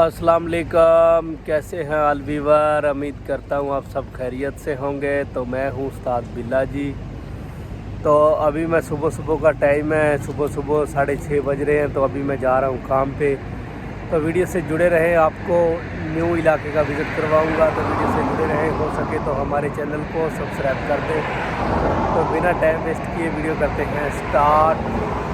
अस्सलाम वालेकुम, कैसे हैं ऑल व्यूअर। उम्मीद करता हूँ आप सब खैरियत से होंगे। तो मैं हूँ उस्ताद बिल्ला जी। तो अभी मैं सुबह का टाइम है, सुबह 6:30 बज रहे हैं। तो अभी मैं जा रहा हूँ काम पे। तो वीडियो से जुड़े रहें, आपको न्यू इलाके का विज़िट करवाऊँगा। तो वीडियो से जुड़े रहें, हो सके तो हमारे चैनल को सब्सक्राइब कर दें। तो बिना टाइम वेस्ट किए वीडियो करते हैं स्टार्ट।